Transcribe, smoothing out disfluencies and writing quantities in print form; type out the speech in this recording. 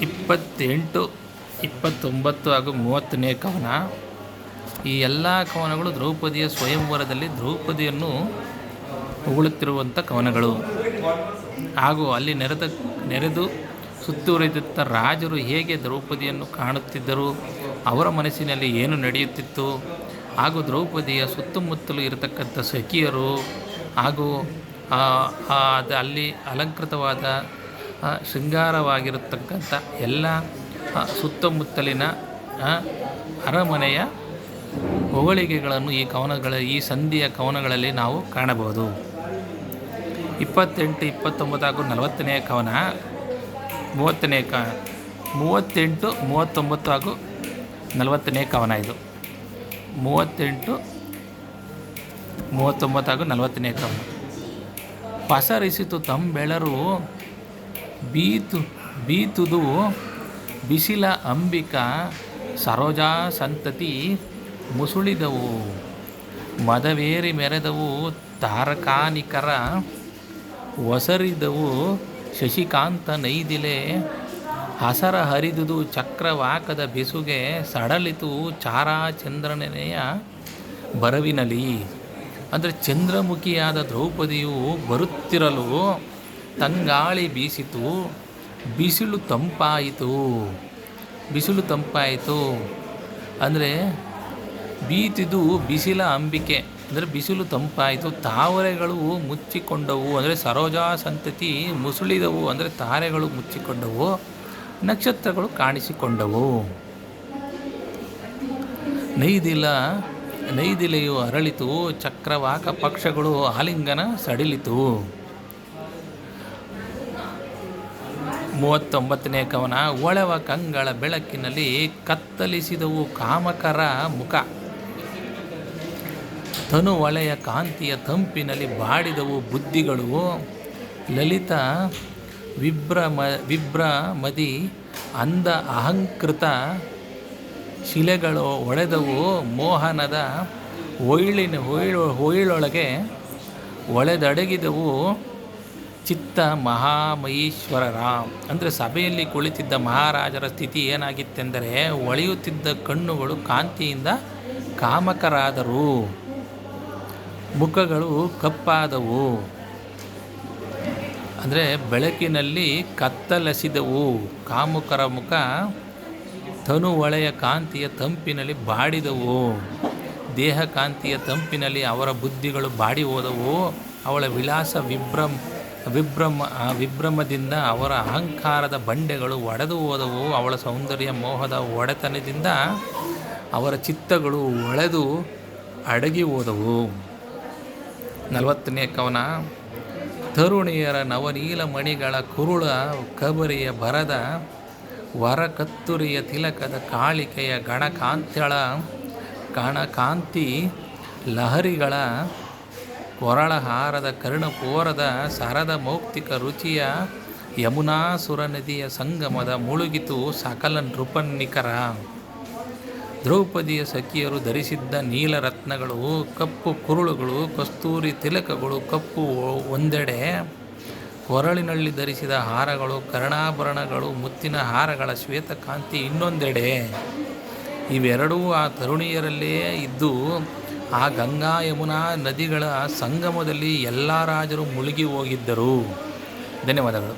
28, 29 ಹಾಗೂ 30ನೇ ಕವನ. ಈ ಎಲ್ಲ ಕವನಗಳು ದ್ರೌಪದಿಯ ಸ್ವಯಂವರದಲ್ಲಿ ದ್ರೌಪದಿಯನ್ನು ಹೊಗಳುತ್ತಿರುವಂಥ ಕವನಗಳು ಹಾಗೂ ಅಲ್ಲಿ ನೆರೆದು ಸುತ್ತುವರಿದಿದ್ದ ರಾಜರು ಹೇಗೆ ದ್ರೌಪದಿಯನ್ನು ಕಾಣುತ್ತಿದ್ದರು, ಅವರ ಮನಸ್ಸಿನಲ್ಲಿ ಏನು ನಡೆಯುತ್ತಿತ್ತು, ಹಾಗೂ ದ್ರೌಪದಿಯ ಸುತ್ತಮುತ್ತಲು ಇರತಕ್ಕಂಥ ಸಖಿಯರು ಹಾಗೂ ಅಲ್ಲಿ ಅಲಂಕೃತವಾದ ಶೃಂಗಾರವಾಗಿರತಕ್ಕಂಥ ಎಲ್ಲ ಸುತ್ತಮುತ್ತಲಿನ ಅರಮನೆಯ ಹೊಗಳಿಕೆಗಳನ್ನು ಈ ಸಂಧಿಯ ಕವನಗಳಲ್ಲಿ ನಾವು ಕಾಣಬಹುದು. 28, 29 ಹಾಗೂ 40ನೇ ಕವನ, 38, 39 ಹಾಗೂ 40ನೇ ಕವನ. ಇದು 38, 39 ಹಾಗೂ 40ನೇ ಕವನ. ಪಸರಿಸಿತು ತಂಬೆಳರು ಬೀತುದು ಬಿಸಿಲ ಅಂಬಿಕಾ ಸರೋಜಾ ಸಂತತಿ ಮುಸುಳಿದವು ಮದವೇರಿ ಮೆರೆದವು ತಾರಕಾನಿಕರ ಒಸರಿದವು ಶಶಿಕಾಂತ ನೈದಿಲೆ ಹಸರ ಹರಿದುದು ಚಕ್ರವಾಕದ ಬೆಸುಗೆ ಸಡಲಿತು ಚಾರಾಚಂದ್ರನೆಯ ಬರವಿನಲಿ. ಅಂದರೆ ಚಂದ್ರಮುಖಿಯಾದ ದ್ರೌಪದಿಯು ಬರುತ್ತಿರಲು ತಂಗಾಳಿ ಬೀಸಿತು, ಬಿಸಿಲು ತಂಪಾಯಿತು. ಅಂದರೆ ಬೀತಿದು ಬಿಸಿಲ ಅಂಬಿಕೆ ಅಂದರೆ ಬಿಸಿಲು ತಂಪಾಯಿತು, ತಾವರೆಗಳು ಮುಚ್ಚಿಕೊಂಡವು ಅಂದರೆ ಸರೋಜಾ ಸಂತತಿ ಮುಸುಳಿದವು ಅಂದರೆ ತಾರೆಗಳು ಮುಚ್ಚಿಕೊಂಡವು, ನಕ್ಷತ್ರಗಳು ಕಾಣಿಸಿಕೊಂಡವು. ನೈದಿಲೆಯು ಅರಳಿತು, ಚಕ್ರವಾಕ ಪಕ್ಷಗಳು ಆಲಿಂಗನ ಸಡಿಲಿತು. 39ನೇ ಕವನ. ಒಳವ ಕಂಗಳ ಬೆಳಕಿನಲ್ಲಿ ಕತ್ತಲಿಸಿದವು ಕಾಮಕರ ಮುಖ, ತನು ಒಳೆಯ ಕಾಂತಿಯ ತಂಪಿನಲ್ಲಿ ಬಾಡಿದವು ಬುದ್ಧಿಗಳು, ಲಲಿತ ವಿಭ್ರಮದಿ ಅಂದ ಅಹಂಕೃತ ಶಿಲೆಗಳು ಒಡೆದವು ಮೋಹನದ ಹೊಯ್ಳೊಳಗೆ ಒಳೆದಡಗಿದವು ಚಿತ್ತ ಮಹಾಮಹೀಶ್ವರರ. ಅಂದರೆ ಸಭೆಯಲ್ಲಿ ಕುಳಿತಿದ್ದ ಮಹಾರಾಜರ ಸ್ಥಿತಿ ಏನಾಗಿತ್ತೆಂದರೆ ಒಳೆಯುತ್ತಿದ್ದ ಕಣ್ಣುಗಳು ಕಾಂತಿಯಿಂದ ಕಾಮಕರಾದರು, ಮುಖಗಳು ಕಪ್ಪಾದವು. ಅಂದರೆ ಬೆಳಕಿನಲ್ಲಿ ಕತ್ತಲಿಸಿದವು ಕಾಮುಕರ ಮುಖ, ತನು ಒಳೆಯ ಕಾಂತಿಯ ತಂಪಿನಲ್ಲಿ ಬಾಡಿದವು, ದೇಹ ಕಾಂತಿಯ ತಂಪಿನಲ್ಲಿ ಅವರ ಬುದ್ಧಿಗಳು ಬಾಡಿ ಹೋದವು. ಅವಳ ವಿಲಾಸ ವಿಭ್ರಮದಿಂದ ಅವರ ಅಹಂಕಾರದ ಬಂಡೆಗಳು ಒಡೆದು ಹೋದವು, ಅವಳ ಸೌಂದರ್ಯ ಮೋಹದ ಒಡೆತನದಿಂದ ಅವರ ಚಿತ್ತಗಳು ಒಳೆದು ಅಡಗಿ ಹೋದವು. 40ನೇ ಕವನ. ತರುಣಿಯರ ನವನೀಲ ಮಣಿಗಳ ಕುರುಳ ಕಬರಿಯ ಬರದ ವರಕತ್ತುರಿಯ ತಿಲಕದ ಕಾಳಿಕೆಯ ಗಣಕಾಂತಿ ಲಹರಿಗಳ ಕೊರಳಹಾರದ ಕರ್ಣಪೋರದ ಸರದ ಮೌಕ್ತಿಕ ರುಚಿಯ ಯಮುನಾಸುರ ನದಿಯ ಸಂಗಮದ ಮುಳುಗಿತು ಸಕಲ ನೃಪನ್ನಿಕರ. ದ್ರೌಪದಿಯ ಸಖಿಯರು ಧರಿಸಿದ್ದ ನೀಲರತ್ನಗಳು, ಕಪ್ಪು ಕುರುಳುಗಳು, ಕಸ್ತೂರಿ ತಿಲಕಗಳು ಕಪ್ಪು ಒಂದೆಡೆ, ಕೊರಳಿನಲ್ಲಿ ಧರಿಸಿದ ಹಾರಗಳು, ಕರ್ಣಾಭರಣಗಳು, ಮುತ್ತಿನ ಹಾರಗಳ ಶ್ವೇತಕಾಂತಿ ಇನ್ನೊಂದೆಡೆ. ಇವೆರಡೂ ಆ ತರುಣಿಯರಲ್ಲೇ ಇದ್ದು ಆ ಗಂಗಾ ಯಮುನಾ ನದಿಗಳ ಸಂಗಮದಲ್ಲಿ ಎಲ್ಲ ರಾಜರು ಮುಳುಗಿ ಹೋಗಿದ್ದರು. ಧನ್ಯವಾದಗಳು.